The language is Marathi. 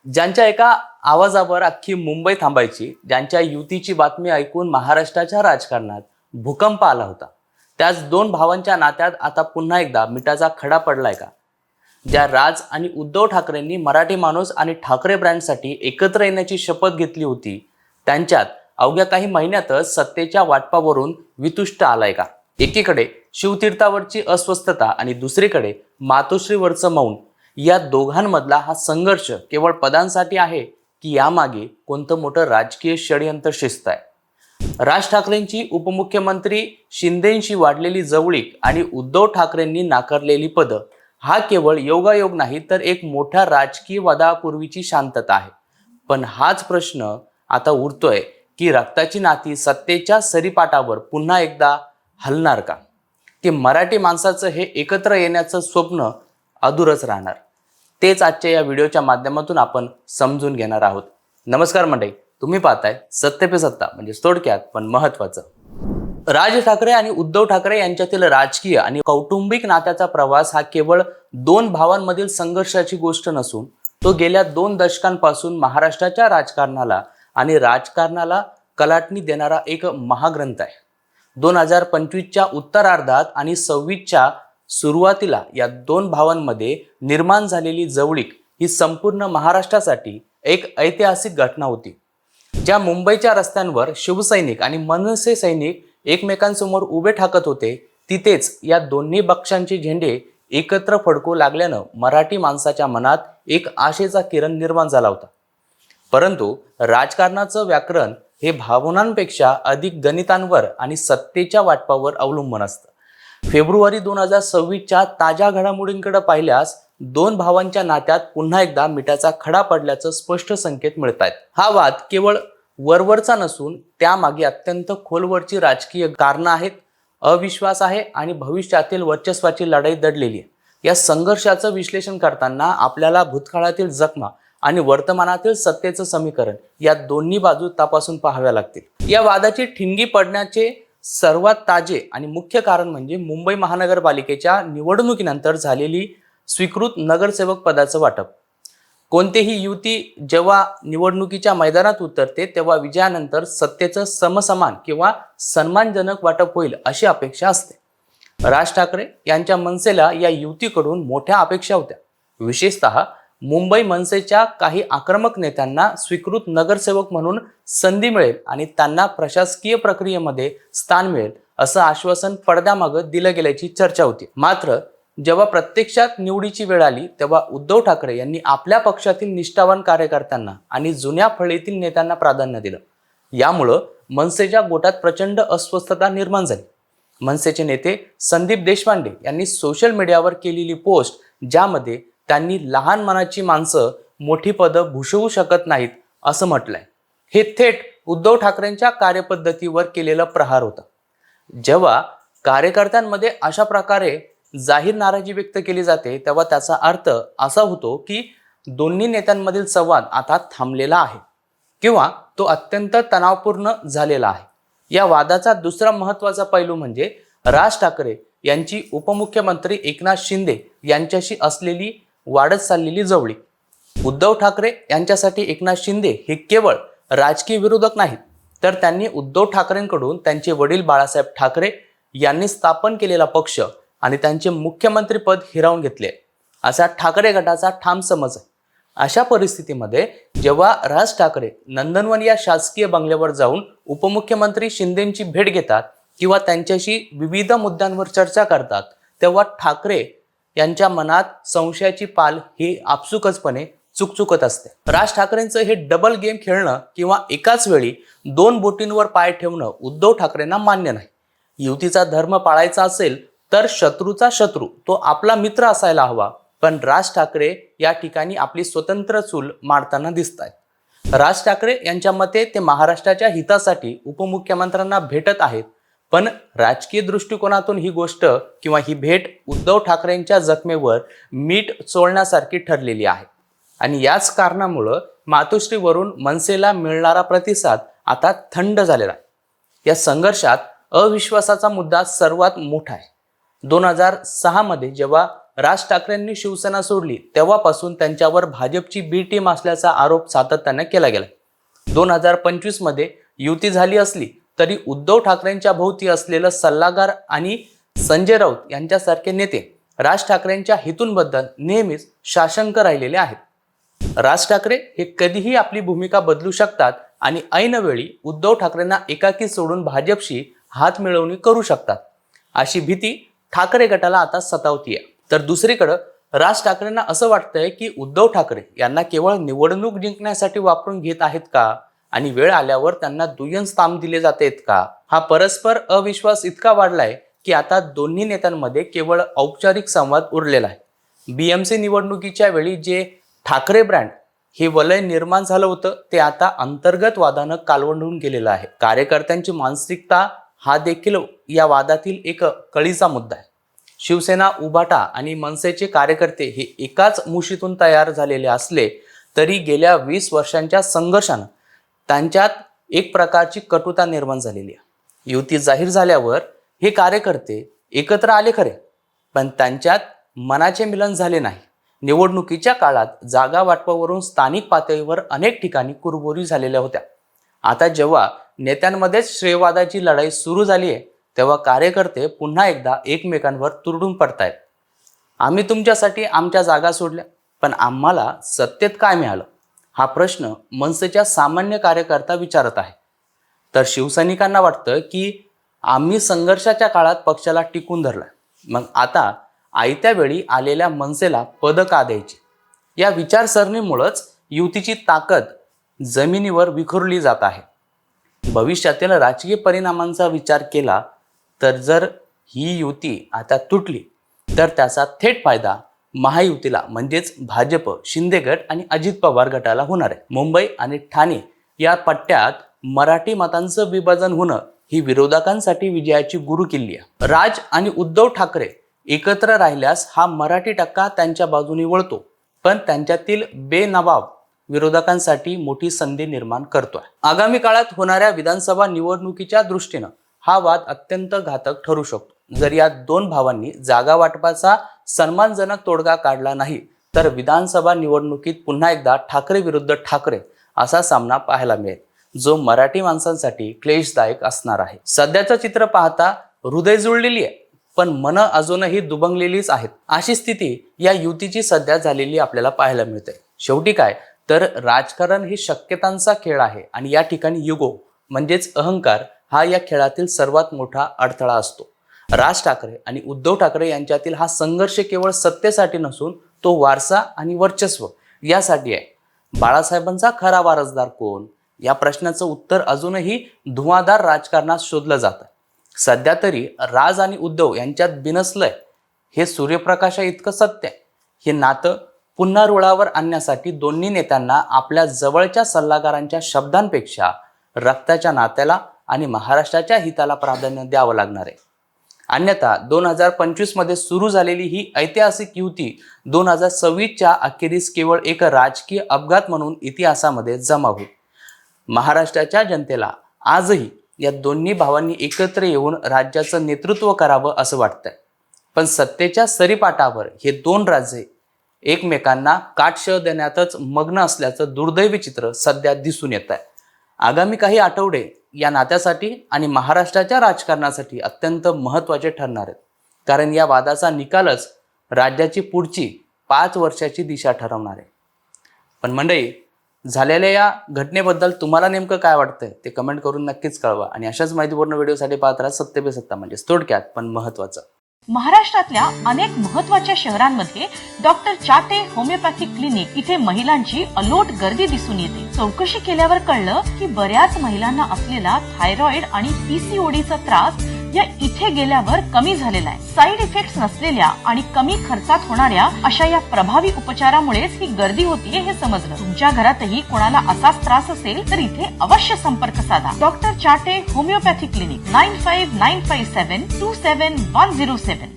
ज्यांच्या एका आवाजावर अख्खी मुंबई थांबायची, ज्यांच्या युतीची बातमी ऐकून महाराष्ट्राच्या राजकारणात भूकंप आला होता, त्याच दोन भावांच्या नात्यात आता पुन्हा एकदा मिठाचा खडा पडलाय का? ज्या राज आणि उद्धव ठाकरेंनी मराठी माणूस आणि ठाकरे ब्रँडसाठी एकत्र येण्याची शपथ घेतली होती, त्यांच्यात अवघ्या काही महिन्यातच सत्तेच्या वाटपावरून वितुष्ट आलाय का? एकीकडे शिवतीर्थावरची अस्वस्थता आणि दुसरीकडे मातोश्रीवरचं मौन, या दोघांमधला हा संघर्ष केवळ पदांसाठी आहे की यामागे कोणतं मोठं राजकीय षडयंत्र शिस्त आहे? राज ठाकरेंची उपमुख्यमंत्री शिंदेंशी वाढलेली जवळीक आणि उद्धव ठाकरेंनी नाकारलेली पदं, हा केवळ योगायोग नाही तर एक मोठ्या राजकीय वादापूर्वीची शांतता आहे. पण हाच प्रश्न आता उरतोय की रक्ताची नाती सत्तेच्या सरीपाटावर पुन्हा एकदा हलणार का? की मराठी माणसाचं हे एकत्र येण्याचं स्वप्न अधुरच राहणार? तेच आजच्या या व्हिडिओच्या माध्यमातून आपण समजून घेणार आहोत. नमस्कार मंडळी, तुम्ही पाहताय सत्य पे सत्ता, म्हणजे थोडक्यात पण महत्त्वाचं. राज ठाकरे आणि उद्धव ठाकरे यांच्यातील राजकीय आणि कौटुंबिक नात्याचा प्रवास हा केवळ दोन भावांमधील संघर्षाची गोष्ट नसून तो गेल्या 2 दशकांपासून महाराष्ट्राच्या राजकारणाला आणि राजकारणाला कलाटणी देणारा एक महाग्रंथ आहे. 2025च्या उत्तरार्धात आणि 26च्या सुरुवातीला या दोन भावांमध्ये निर्माण झालेली जवळीक ही संपूर्ण महाराष्ट्रासाठी एक ऐतिहासिक घटना होती. ज्या मुंबईच्या रस्त्यांवर शिवसैनिक आणि मनसे सैनिक एकमेकांसमोर उभे ठाकत होते, तिथेच या दोन्ही पक्षांचे झेंडे एकत्र फडकू लागल्यानं मराठी माणसाच्या मनात एक आशेचा किरण निर्माण झाला होता. परंतु राजकारणाचं व्याकरण हे भावनांपेक्षा अधिक गणितांवर आणि सत्तेच्या वाटपावर अवलंबून असतं. फेब्रुवारी 2026च्या ताज्या घडामोडींकडे पाहिल्यास दोन भावांच्या नात्यात पुन्हा एकदा मिठाचा खडा पडल्याचं स्पष्ट संकेत मिळत आहेत. हा वाद केवळ वरवरचा नसून त्यामागे अत्यंत खोलवरची राजकीय कारणं आहेत, अविश्वास आहे आणि भविष्यातील वर्चस्वाची लढाई दडलेली आहे. या संघर्षाचं विश्लेषण करताना आपल्याला भूतकाळातील जखमा आणि वर्तमानातील सत्तेचं समीकरण या दोन्ही बाजू तपासून पाहाव्या लागतील. या वादाची ठिणगी पडण्याचे सर्वात ताजे आणि मुख्य कारण म्हणजे मुंबई महानगरपालिकेच्या निवडणुकीनंतर झालेली स्वीकृत नगरसेवक पदाचं वाटप. कोणतीही युती जेव्हा निवडणुकीच्या मैदानात उतरते तेव्हा विजयानंतर सत्तेचं समसमान किंवा सन्मानजनक वाटप होईल अशी अपेक्षा असते. राज ठाकरे यांच्या मनसेला या युतीकडून मोठ्या अपेक्षा होत्या. विशेषतः मुंबई मनसेच्या काही आक्रमक नेत्यांना स्वीकृत नगरसेवक म्हणून संधी मिळेल आणि त्यांना प्रशासकीय प्रक्रियेमध्ये स्थान मिळेल असं आश्वासन पडद्यामागं दिलं गेल्याची चर्चा होती. मात्र जेव्हा प्रत्यक्षात निवडीची वेळ आली तेव्हा उद्धव ठाकरे यांनी आपल्या पक्षातील निष्ठावान कार्यकर्त्यांना आणि जुन्या फळीतील नेत्यांना प्राधान्य दिलं. यामुळं मनसेच्या गोटात प्रचंड अस्वस्थता निर्माण झाली. मनसेचे नेते संदीप देशपांडे यांनी सोशल मीडियावर केलेली पोस्ट, ज्यामध्ये त्यांनी लहान मनाची माणसं मोठी पदं भूषवू शकत नाहीत असं म्हटलंय, हे थेट उद्धव ठाकरेंच्या कार्यपद्धतीवर केलेला प्रहार होता. जेव्हा कार्यकर्त्यांमध्ये अशा प्रकारे जाहीर नाराजी व्यक्त केली जाते तेव्हा त्याचा अर्थ असा होतो की दोन्ही नेत्यांमधील संवाद आता थांबलेला आहे किंवा तो अत्यंत तणावपूर्ण झालेला आहे. या वादाचा दुसरा महत्त्वाचा पैलू म्हणजे राज ठाकरे यांची उपमुख्यमंत्री एकनाथ शिंदे यांच्याशी असलेली वाढत चाललेली जवळीक. उद्धव ठाकरे यांच्यासाठी एकनाथ शिंदे हे केवळ राजकीय विरोधक नाहीत, तर त्यांनी उद्धव ठाकरेंकडून त्यांचे वडील बाळासाहेब ठाकरे यांनी स्थापन केलेला पक्ष आणि त्यांचे मुख्यमंत्रीपद हिरावून घेतले असा ठाकरे गटाचा ठाम समज आहे. अशा परिस्थितीमध्ये जेव्हा राज ठाकरे नंदनवन या शासकीय बंगल्यावर जाऊन उपमुख्यमंत्री शिंदेंची भेट घेतात किंवा त्यांच्याशी विविध मुद्द्यांवर चर्चा करतात, तेव्हा ठाकरे यांच्या मनात संशयाची पाल ही आपसुकचपणे चुकचुकत असते. राज ठाकरेंचं हे डबल गेम खेळणं किंवा एकाच वेळी 2 बोटींवर पाय ठेवणं उद्धव ठाकरेंना मान्य नाही. युतीचा धर्म पाळायचा असेल तर शत्रूचा शत्रू तो आपला मित्र असायला हवा. पण राज ठाकरे या ठिकाणी आपली स्वतंत्र चूल मांडताना दिसत आहेत. राज ठाकरे यांच्या मते ते महाराष्ट्राच्या हितासाठी उपमुख्यमंत्र्यांना भेटत आहेत, पण राजकीय दृष्टिकोनातून ही गोष्ट किंवा ही भेट उद्धव ठाकरेंच्या जखमेवर मीठ चोळण्यासारखी ठरलेली आहे. आणि याच कारणामुळं मातोश्रीवरून मनसेला मिळणारा प्रतिसाद आता थंड झालेला आहे. या संघर्षात अविश्वासाचा मुद्दा सर्वात मोठा आहे. 2006 मध्ये जेव्हा राज ठाकरेंनी शिवसेना सोडली तेव्हापासून त्यांच्यावर भाजपची बी टीम असल्याचा आरोप सातत्याने केला गेला. 2025 मध्ये युती झाली असली तरी उद्धव ठाकरेंच्या भोवती असलेलं सल्लागार आणि संजय राऊत यांच्यासारखे नेते राज ठाकरेंच्या हेतूंबद्दल नेहमीच साशंक राहिलेले आहेत. राज ठाकरे हे कधीही आपली भूमिका बदलू शकतात आणि ऐनवेळी उद्धव ठाकरेंना एकाकी सोडून भाजपशी हात मिळवणी करू शकतात, अशी भीती ठाकरे गटाला आता सतावतीये. तर दुसरीकडे राज ठाकरेंना असं वाटतंय की उद्धव ठाकरे यांना केवळ निवडणूक जिंकण्यासाठी वापरून घेत आहेत का आणि वेळ आल्यावर त्यांना दुय्यम स्थान दिले जातेत का. हा परस्पर अविश्वास इतका वाढलाय की आता दोन्ही नेत्यांमध्ये केवळ औपचारिक संवाद उरलेला आहे. BMC निवडणुकीच्या वेळी जे ठाकरे ब्रँड हे वलय निर्माण झालं होतं ते आता अंतर्गत वादानं कालवंडून गेलेलं आहे. कार्यकर्त्यांची मानसिकता हा देखील या वादातील एक कळीचा मुद्दा आहे. शिवसेना, उभाटा आणि मनसेचे कार्यकर्ते हे एकाच मुशीतून तयार झालेले असले तरी गेल्या 20 वर्षांच्या संघर्षानं त्यांच्यात एक प्रकारची कटुता निर्माण झालेली आहे. युती जाहीर झाल्यावर हे कार्यकर्ते एकत्र आले खरे, पण त्यांच्यात मनाचे मिलन झाले नाही. निवडणुकीच्या काळात जागा वाटपावरून स्थानिक पातळीवर अनेक ठिकाणी कुरबुरी झालेल्या होत्या. आता जेव्हा नेत्यांमध्येच श्रेयवादाची लढाई सुरू झाली आहे तेव्हा कार्यकर्ते पुन्हा एकदा एकमेकांवर तुरडून पडतायत. आम्ही तुमच्यासाठी आमच्या जागा सोडल्या, पण आम्हाला सत्तेत काय मिळालं, हा प्रश्न मनसेच्या सामान्य कार्यकर्ता विचारत आहे. तर शिवसैनिकांना वाटतं की आम्ही संघर्षाच्या काळात पक्षाला टिकून धरला, मग आता आयत्या वेळी आलेल्या मनसेला पद का द्यायची. या विचारसरणीमुळेच युतीची ताकद जमिनीवर विखुरली जात आहे. भविष्यातील राजकीय परिणामांचा विचार केला तर जर ही युती आता तुटली तर त्याचा थेट फायदा महायुतीला म्हणजेच भाजप, शिंदे गट आणि अजित पवार गटाला होणार आहे. मुंबई आणि ठाणे या पट्ट्यात मराठी मतांचं विभाजन होणं ही विरोधकांसाठी विजयाची गुरुकिल्ली आहे. राज आणि उद्धव ठाकरे एकत्र राहिल्यास हा मराठी टक्का त्यांच्या बाजूने वळतो, पण त्यांच्यातील बेनवाब विरोधकांसाठी मोठी संधी निर्माण करतोय. आगामी काळात होणाऱ्या विधानसभा निवडणुकीच्या दृष्टीनं हा वाद अत्यंत घातक ठरू शकतो. जर या दोन भावांनी जागा वाटपाचा सन्मानजनक तोडगा काढला नाही तर विधानसभा निवडणुकीत पुन्हा एकदा ठाकरे विरुद्ध ठाकरे असा सामना पाहायला मिळेल, जो मराठी माणसांसाठी क्लेशदायक असणार आहे. सध्याचं चित्र पाहता हृदय जुळलेली आहे, पण मन अजूनही दुभंगलेलीच आहेत. अशी स्थिती या युतीची सध्या झालेली आपल्याला पाहायला मिळते. शेवटी काय तर राजकारण हे शक्यतांचा खेळ आहे आणि या ठिकाणी युगो म्हणजेच अहंकार हा या खेळातील सर्वात मोठा अडथळा असतो. राज ठाकरे आणि उद्धव ठाकरे यांच्यातील हा संघर्ष केवळ सत्तेसाठी नसून तो वारसा आणि वर्चस्व यासाठी आहे. बाळासाहेबांचा खरा वारसदार कोण या प्रश्नाचं उत्तर अजूनही धुवाधार राजकारणात शोधलं जातं. सध्या तरी राज आणि उद्धव यांच्यात बिनसलंय हे सूर्यप्रकाशा इतकं सत्य आहे. हे नातं पुन्हा रुळावर आणण्यासाठी दोन्ही नेत्यांना आपल्या जवळच्या सल्लागारांच्या शब्दांपेक्षा रक्ताच्या नात्याला आणि महाराष्ट्राच्या हिताला प्राधान्य द्यावं लागणार आहे. अन्यथा 2025 मध्ये सुरू झालेली ही ऐतिहासिक युती 2026च्या अखेरीस केवळ एक राजकीय अपघात म्हणून इतिहासामध्ये जमा होईल. महाराष्ट्राच्या जनतेला आजही या दोन्ही भावांनी एकत्र येऊन राज्याचं नेतृत्व करावं असं वाटतंय, पण सत्तेच्या सरीपाटावर हे दोन राज्ये एकमेकांना काटशह देण्यातच मग्न असल्याचं दुर्दैवी चित्र सध्या दिसून येत आहे. आगामी काही आठवडे या नात्यासाठी आणि महाराष्ट्राच्या राजकारणासाठी अत्यंत महत्त्वाचे ठरणार आहेत, कारण या वादाचा निकालच राज्याची पुढची 5 वर्षाची दिशा ठरवणार आहे. पण मंडळी, झालेल्या या घटनेबद्दल तुम्हाला नेमकं काय वाटतंय ते कमेंट करून नक्कीच कळवा आणि अशाच माहितीपूर्ण व्हिडिओसाठी पाहत राहा सत्य पे सत्ता, म्हणजे थोडक्यात पण महत्त्वाचं. महाराष्ट्रातल्या अनेक महत्त्वाच्या शहरांमध्ये डॉक्टर चाटे होमिओपॅथिक क्लिनिक इथे महिलांची अलोट गर्दी दिसून येते. चौकशी केल्यावर कळलं की बऱ्याच महिलांना असलेला थायरॉइड आणि PCODचा त्रास या इथे गेल्यावर कमी झालेला आहे. साईड इफेक्ट्स नसलेल्या आणि कमी खर्चात होणाऱ्या अशा या प्रभावी उपचारामुळेच ही गर्दी होतीये हे समजलं. तुमच्या घरातही कोणाला असाच त्रास असेल तर इथे अवश्य संपर्क साधा. Doctor Chate homeopathic clinic 9595727107.